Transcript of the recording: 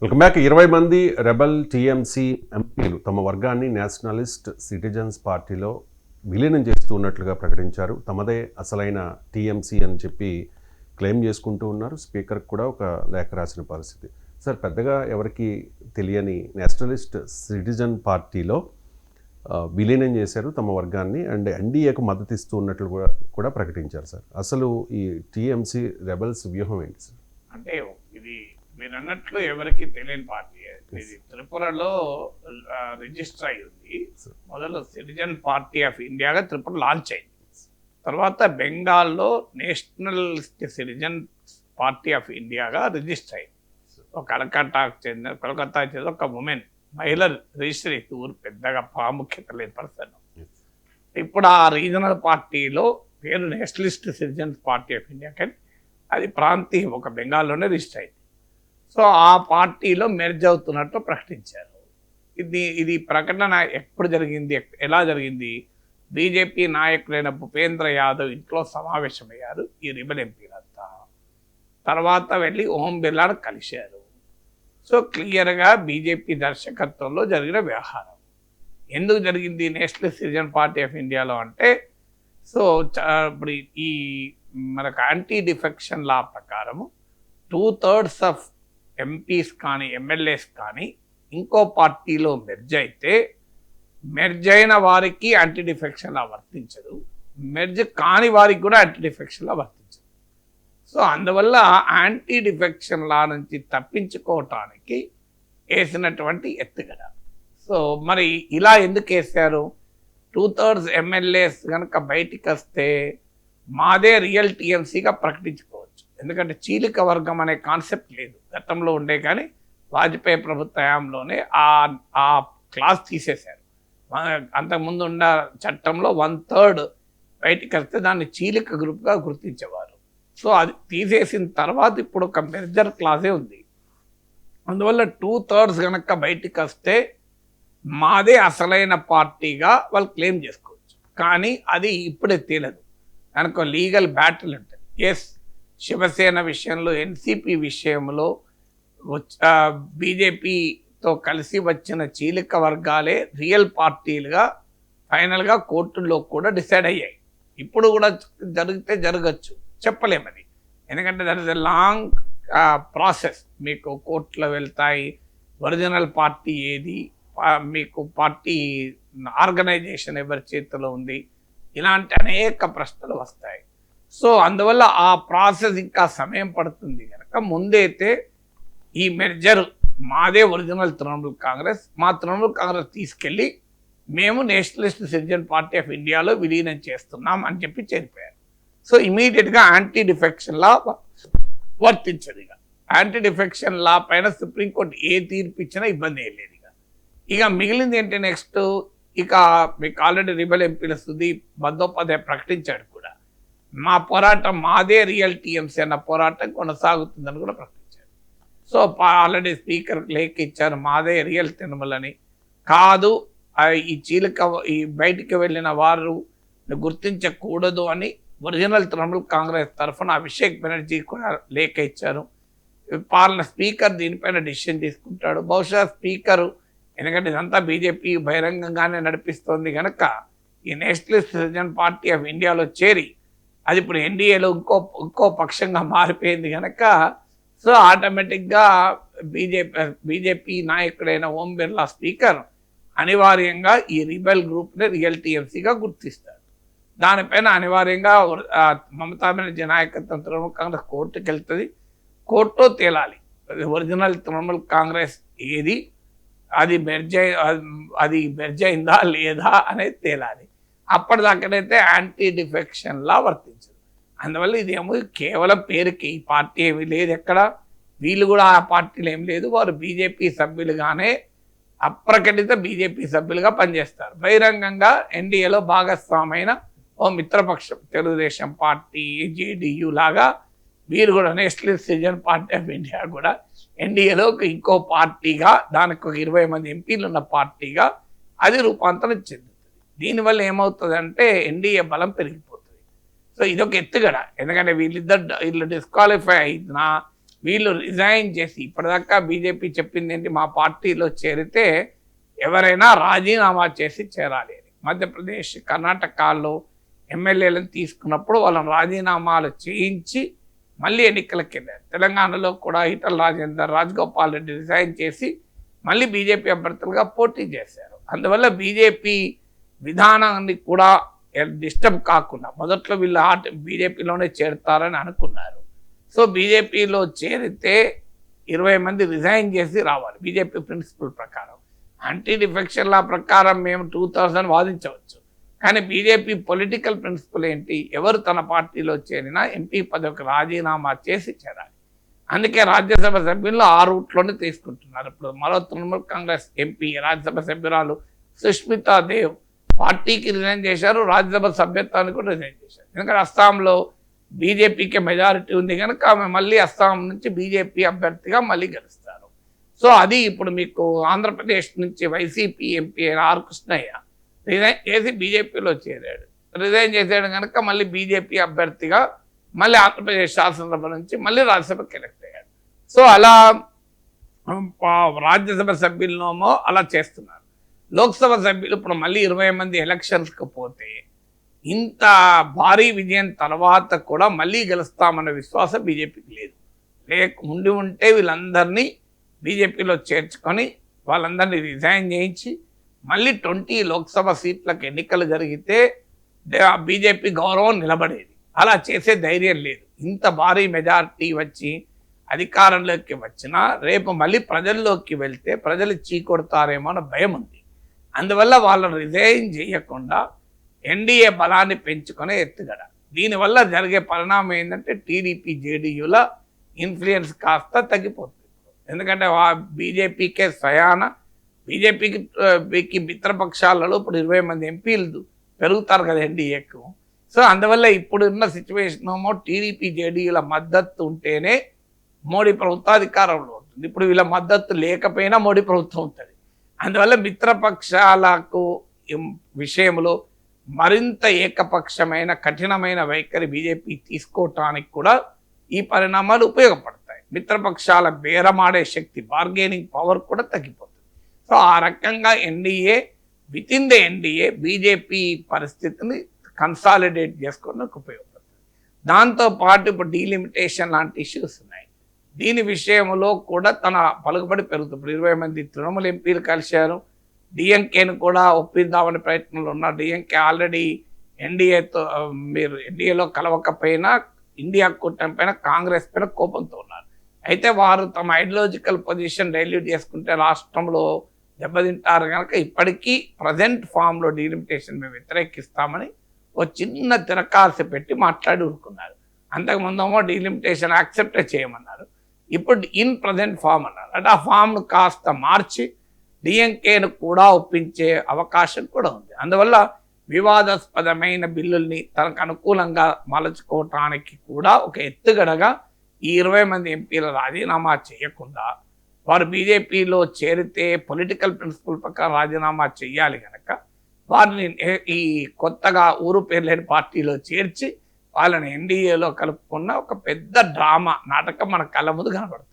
Welcome back. 20 మంది rebel TMC ఎంపీలు తమ వర్గాన్ని నేషనలిస్ట్ సిటిజన్స్ పార్టీలో విలీనం చేస్తూ ఉన్నట్లుగా ప్రకటించారు. తమదే అసలైన టీఎంసీ అని చెప్పి క్లెయిమ్ చేసుకుంటూ ఉన్నారు. స్పీకర్కి కూడా ఒక లేఖ రాసిన పరిస్థితి. సార్, పెద్దగా ఎవరికి తెలియని నేషనలిస్ట్ సిటిజన్ పార్టీలో విలీనం చేశారు తమ వర్గాన్ని అండ్ ఎన్డీఏకు మద్దతు ఇస్తూ ఉన్నట్లు కూడా ప్రకటించారు. సార్, అసలు ఈ టీఎంసీ రెబల్స్ వ్యూహం ఏంటి సార్? అంటే ఇది మీరు అన్నట్లు ఎవరికి తెలియని పార్టీ. ఇది త్రిపురలో రిజిస్టర్ అయి ఉంది. మొదలు సిటిజన్ పార్టీ ఆఫ్ ఇండియాగా త్రిపుర లాంచ్ అయింది. తర్వాత బెంగాల్లో నేషనల్ సిటిజన్ పార్టీ ఆఫ్ ఇండియాగా రిజిస్టర్ అయింది. కోల్కతాకు చెందిన ఒక ఉమెన్ మహిళ రిజిస్టర్ అయితే ఊరు పెద్దగా ప్రాముఖ్యత లేని పర్సన్. ఇప్పుడు ఆ రీజనల్ పార్టీలో పేరు Nationalist citizens party of India, కానీ అది ప్రాంతీయ ఒక బెంగాల్లోనే రిజిస్టర్ అయింది. సో ఆ పార్టీలో మెర్జ్ అవుతున్నట్టు ప్రకటించారు. ఇది ప్రకటన ఎప్పుడు జరిగింది, ఎలా జరిగింది? బీజేపీ నాయకులైన భూపేంద్ర యాదవ్ ఇంట్లో సమావేశమయ్యారు ఈ రిబల్ ఎంపీలంతా. తర్వాత వెళ్ళి ఓం బిర్లాను కలిశారు. సో క్లియర్గా బీజేపీ దర్శకత్వంలో జరిగిన వ్యవహారం. ఎందుకు జరిగింది నేషనల్ సిటిజన్ పార్టీ ఆఫ్ ఇండియాలో అంటే, సో ఇప్పుడు ఈ మనకు యాంటీ డిఫెక్షన్ లా ప్రకారము 2/3 ఆఫ్ ఎంపీస్ కానీ ఎమ్మెల్యేస్ కానీ ఇంకో పార్టీలో మెర్జ్ అయితే మెర్జ్ అయిన వారికి యాంటీ డిఫెక్షన్ లా వర్తించదు, మెర్జ్ కాని వారికి కూడా యాంటీ డిఫెక్షన్ లా వర్తించదు. సో అందువల్ల యాంటీ డిఫెక్షన్ లా నుంచి తప్పించుకోవటానికి వేసినటువంటి ఎత్తుగడ. సో మరి ఇలా ఎందుకు వేశారు? 2/3 ఎమ్మెల్యేస్ కనుక బయటికి వస్తే మాదే రియల్ టీఎంసీగా ప్రకటించుకోవచ్చు. ఎందుకంటే చీలిక వర్గం అనే కాన్సెప్ట్ లేదు, గతంలో ఉండే, కానీ వాజ్పేయి ప్రభుత్వ హయాంలోనే ఆ క్లాస్ తీసేశారు. అంతకుముందు ఉన్న చట్టంలో 1/3 బయటికి వస్తే దాన్ని చీలిక గ్రూప్గా గుర్తించేవారు. సో అది తీసేసిన తర్వాత ఇప్పుడు ఒక మెర్జర్ క్లాసే ఉంది. అందువల్ల 2/3 కనుక బయటికి వస్తే మాదే అసలైన పార్టీగా వాళ్ళు క్లెయిమ్ చేసుకోవచ్చు. కానీ అది ఇప్పుడే తేలదు, దానికి లీగల్ బ్యాటిల్ ఉంటుంది. ఎస్, శివసేన విషయంలో, ఎన్సీపీ విషయంలో బీజేపీతో కలిసి వచ్చిన చీలిక వర్గాలే రియల్ పార్టీలుగా ఫైనల్గా కోర్టుల్లో కూడా డిసైడ్ అయ్యాయి. ఇప్పుడు కూడా జరిగితే జరగచ్చు, చెప్పలేమది. ఎందుకంటే that is a long process. మీకు కోర్టులో వెళ్తాయి, ఒరిజినల్ పార్టీ ఏది, మీకు పార్టీ ఆర్గనైజేషన్ ఎవరి చేతిలో ఉంది, ఇలాంటి అనేక ప్రశ్నలు వస్తాయి. సో అందువల్ల ఆ ప్రాసెస్ ఇంకా సమయం పడుతుంది కనుక ముందైతే ఈ మెర్జర్ మాదే ఒరిజినల్ తృణమూల్ కాంగ్రెస్, మా తృణమూల్ కాంగ్రెస్ తీసుకెళ్ళి మేము నేషనలిస్ట్ సిటిజన్ పార్టీ ఆఫ్ ఇండియాలో విలీనం చేస్తున్నాం అని చెప్పి చేరిపోయారు. సో ఇమీడియట్గా యాంటీ డిఫెక్షన్ లా వర్తించదు. యాంటీ డిఫెక్షన్ లా పైన సుప్రీంకోర్టు ఏ తీర్పు ఇచ్చినా ఇబ్బంది ఏం లేదు. ఇక మిగిలింది ఏంటి నెక్స్ట్? ఇక మీకు ఆల్రెడీ రిబల్ ఎంపీల సుదీప్ బందోపాధ్యాయ ప్రకటించాడు కూడా, మా పోరాటం మాదే రియల్ టీఎంసీ అన్న పోరాటం కొనసాగుతుందని కూడా ప్రకటించారు. సో ఆల్రెడీ స్పీకర్ లేఖ ఇచ్చారు, మాదే రియల్ తృణమూల్ అని కాదు, ఈ చీలిక ఈ బయటికి వెళ్ళిన వారు గుర్తించకూడదు అని ఒరిజినల్ తృణమూల్ కాంగ్రెస్ తరఫున అభిషేక్ బెనర్జీ కూడా లేఖ ఇచ్చారు. స్పీకర్ దీనిపైన డిసిషన్ తీసుకుంటాడు. బహుశా స్పీకరు, ఎందుకంటే ఇదంతా బీజేపీ బహిరంగంగానే నడిపిస్తోంది కనుక ఈ నేషనలిస్ట్ సిటిజన్ పార్టీ ఆఫ్ ఇండియాలో చేరి అది ఇప్పుడు ఎన్డీఏలో ఇంకో పక్షంగా మారిపోయింది కనుక, సో ఆటోమేటిక్గా బీజేపీ నాయకుడైన ఓం బిర్లా స్పీకర్ అనివార్యంగా ఈ రిబెల్ గ్రూప్ని రియల్ టీఎంసీగా గుర్తిస్తారు. దానిపైన అనివార్యంగా మమతా బెనర్జీ నాయకత్వం తృణమూల్ కాంగ్రెస్ కోర్టుకు వెళ్తుంది. కోర్టులో తేలాలి ఒరిజినల్ తృణమూల్ కాంగ్రెస్ ఏది, అది మెర్జ్ అయిందా లేదా అనేది తేలాలి. అప్పటిదాకానైతే యాంటీ డిఫెక్షన్ లా వర్తించదు. అందువల్ల ఇదేమో కేవలం పేరుకి, ఈ పార్టీ ఏమీ లేదు ఎక్కడ, వీళ్ళు కూడా ఆ పార్టీలు ఏం లేదు, వారు బీజేపీ సభ్యులుగానే అప్రకటిత బీజేపీ సభ్యులుగా పనిచేస్తారు. బహిరంగంగా ఎన్డీఏలో భాగస్వామైన ఓ మిత్రపక్షం తెలుగుదేశం పార్టీ, జేడీయూ లాగా వీరు కూడా Nationalist citizen party of India కూడా ఎన్డీఏలో ఇంకో పార్టీగా, దానికి 20 మంది ఎంపీలు ఉన్న పార్టీగా అది రూపాంతరం చెందుతుంది. దీనివల్ల ఏమవుతుందంటే ఎన్డీఏ బలం పెరిగిపోతుంది. సో ఇదొక ఎత్తుగడ. ఎందుకంటే వీళ్ళు డిస్క్వాలిఫై అయినా వీళ్ళు రిజైన్ చేసి, ఇప్పటిదాకా బీజేపీ చెప్పింది ఏంటి, మా పార్టీలో చేరితే ఎవరైనా రాజీనామా చేసి చేరాలి అని. మధ్యప్రదేశ్, కర్ణాటకలో ఎమ్మెల్యేలను తీసుకున్నప్పుడు వాళ్ళని రాజీనామాలు చేయించి మళ్ళీ ఎన్నికలకు వెళ్ళారు. తెలంగాణలో కూడా ఈటల రాజేందర్, రాజగోపాల్ రెడ్డి రిజైన్ చేసి మళ్ళీ బీజేపీ అభ్యర్థులుగా పోటీ చేశారు. అందువల్ల బీజేపీ విధానాన్ని కూడా డిస్టర్బ్ కాకుండా మొదట్లో వీళ్ళు బీజేపీలోనే చేరుతారని అనుకున్నారు. సో బీజేపీలో చేరితే 20 మంది రిజైన్ చేసి రావాలి బీజేపీ ప్రిన్సిపల్ ప్రకారం. యాంటీ డిఫెక్షన్ లా ప్రకారం మేము 2000 వాదించవచ్చు, కానీ బీజేపీ పొలిటికల్ ప్రిన్సిపల్ ఏంటి, ఎవరు తన పార్టీలో చేరినా ఎంపీ పదవికి రాజీనామా చేసి చేరాలి. అందుకే రాజ్యసభ సభ్యులు ఆ రూట్లోనే తీసుకుంటున్నారు. ఇప్పుడు మరో తృణమూల్ కాంగ్రెస్ ఎంపీ రాజ్యసభ సభ్యురాలు సుష్మితా దేవ్ పార్టీకి రిజైన్ చేశారు, రాజ్యసభ సభ్యత్వానికి కూడా రిజైన్ చేశారు. ఎందుకంటే అస్సాంలో బీజేపీకి మెజారిటీ ఉంది కనుక ఆమె మళ్ళీ అస్సాం నుంచి బీజేపీ అభ్యర్థిగా మళ్ళీ గెలుస్తారు. సో అది ఇప్పుడు మీకు ఆంధ్రప్రదేశ్ నుంచి YCP MP are Krishnaiah resign చేసి బీజేపీలో చేరాడు. రిజైన్ చేసాడు కనుక మళ్ళీ బీజేపీ అభ్యర్థిగా మళ్ళీ ఆంధ్రప్రదేశ్ శాసనసభ నుంచి మళ్ళీ రాజ్యసభకి ఎలక్ట్ అయ్యాడు. సో అలా రాజ్యసభ సభ్యులనేమో అలా చేస్తున్నారు. లోక్సభ సభ్యులు ఇప్పుడు మళ్ళీ 20 మంది ఎలక్షన్స్కి పోతే ఇంత భారీ విజయం తర్వాత కూడా మళ్ళీ గెలుస్తామన్న విశ్వాసం బీజేపీకి లేదు. ఉండి ఉంటే వీళ్ళందరినీ బీజేపీలో చేర్చుకొని వాళ్ళందరినీ రిజైన్ చేయించి మళ్ళీ 20 లోక్సభ సీట్లకు ఎన్నికలు జరిగితే బీజేపీ గౌరవం నిలబడేది. అలా చేసే ధైర్యం లేదు. ఇంత భారీ మెజారిటీ వచ్చి అధికారంలోకి వచ్చినా రేపు మళ్ళీ ప్రజల్లోకి వెళ్తే ప్రజలు చీకొడతారేమో అన్న భయం ఉంది. అందువల్ల వాళ్ళని రిజైన్ చేయకుండా ఎన్డీఏ బలాన్ని పెంచుకునే ఎత్తుగడ. దీనివల్ల జరిగే పరిణామం ఏంటంటే టీడీపీ జేడీయూల ఇన్ఫ్లుయెన్స్ కాస్త తగ్గిపోతుంది. ఎందుకంటే బీజేపీకే స్వయాన బీజేపీకి మిత్రపక్షాలలో ఇప్పుడు 20 మంది ఎంపీలు పెరుగుతారు కదా ఎన్డీఏకు. సో అందువల్ల ఇప్పుడున్న సిచ్యువేషన్ ఏమో టీడీపీ జేడీయూల మద్దతు ఉంటేనే మోడీ ప్రభుత్వం అధికారంలో ఉంటుంది. ఇప్పుడు వీళ్ళ మద్దతు లేకపోయినా మోడీ ప్రభుత్వం ఉంటుంది. అందువల్ల మిత్రపక్షాలకు విషయంలో మరింత ఏకపక్షమైన కఠినమైన వైఖరి బీజేపీ తీసుకోవటానికి కూడా ఈ పరిణామాలు ఉపయోగపడతాయి. మిత్రపక్షాల బేరమాడే శక్తి, బార్గెనింగ్ పవర్ కూడా తగ్గిపోతుంది. సో ఆ రకంగా NDA with in the NDA BJP పరిస్థితిని కన్సాలిడేట్ చేసుకోవడానికి ఉపయోగపడుతుంది. దాంతోపాటు ఇప్పుడు డీలిమిటేషన్ లాంటి ఇష్యూస్ ఉన్నాయి. దీని విషయంలో కూడా తన పలుకుబడి పెరుగుతుంది. ఇప్పుడు 20 మంది తృణమూల్ ఎంపీలు కలిశారు. డిఎంకేను కూడా ఒప్పిద్దామనే ప్రయత్నంలో ఉన్నారు. డిఎంకే ఆల్రెడీ ఎన్డీఏలో కలవకపోయినా ఇండియా కూటమి పైన, కాంగ్రెస్ పైన కోపంతో ఉన్నారు. అయితే వారు తమ ఐడియాలజికల్ పొజిషన్ డైల్యూట్ చేసుకుంటే రాష్ట్రంలో దెబ్బతింటారు కనుక ఇప్పటికీ ప్రజెంట్ ఫామ్లో డీలిమిటేషన్ మేము వ్యతిరేకిస్తామని ఒక చిన్న తిరకాల్సి పెట్టి మాట్లాడి ఊరుకున్నారు. అంతకుముందేమో డీలిమిటేషన్ యాక్సెప్ట్ చేయమన్నారు, ఇప్పుడు ఇన్ ప్రజెంట్ ఫామ్ అన్నారు. అంటే ఆ ఫామ్ను కాస్త మార్చి డిఎంకేను కూడా ఒప్పించే అవకాశం కూడా ఉంది. అందువల్ల వివాదాస్పదమైన బిల్లుల్ని తనకు అనుకూలంగా మలచుకోవటానికి కూడా ఒక ఎత్తుగడగా ఈ 20 మంది ఎంపీల రాజీనామా చేయకుండా వారు బీజేపీలో చేరితే పొలిటికల్ ప్రిన్సిపల్ ప్రకారం రాజీనామా చేయాలి కనుక వారిని ఈ కొత్తగా ఊరు పేరు లేని పార్టీలో చేర్చి వాళ్ళని ఎన్డీఏలో కలుపుకున్న ఒక పెద్ద డ్రామా నాటకం మన కళ్ళ ముందు కనబడుతుంది.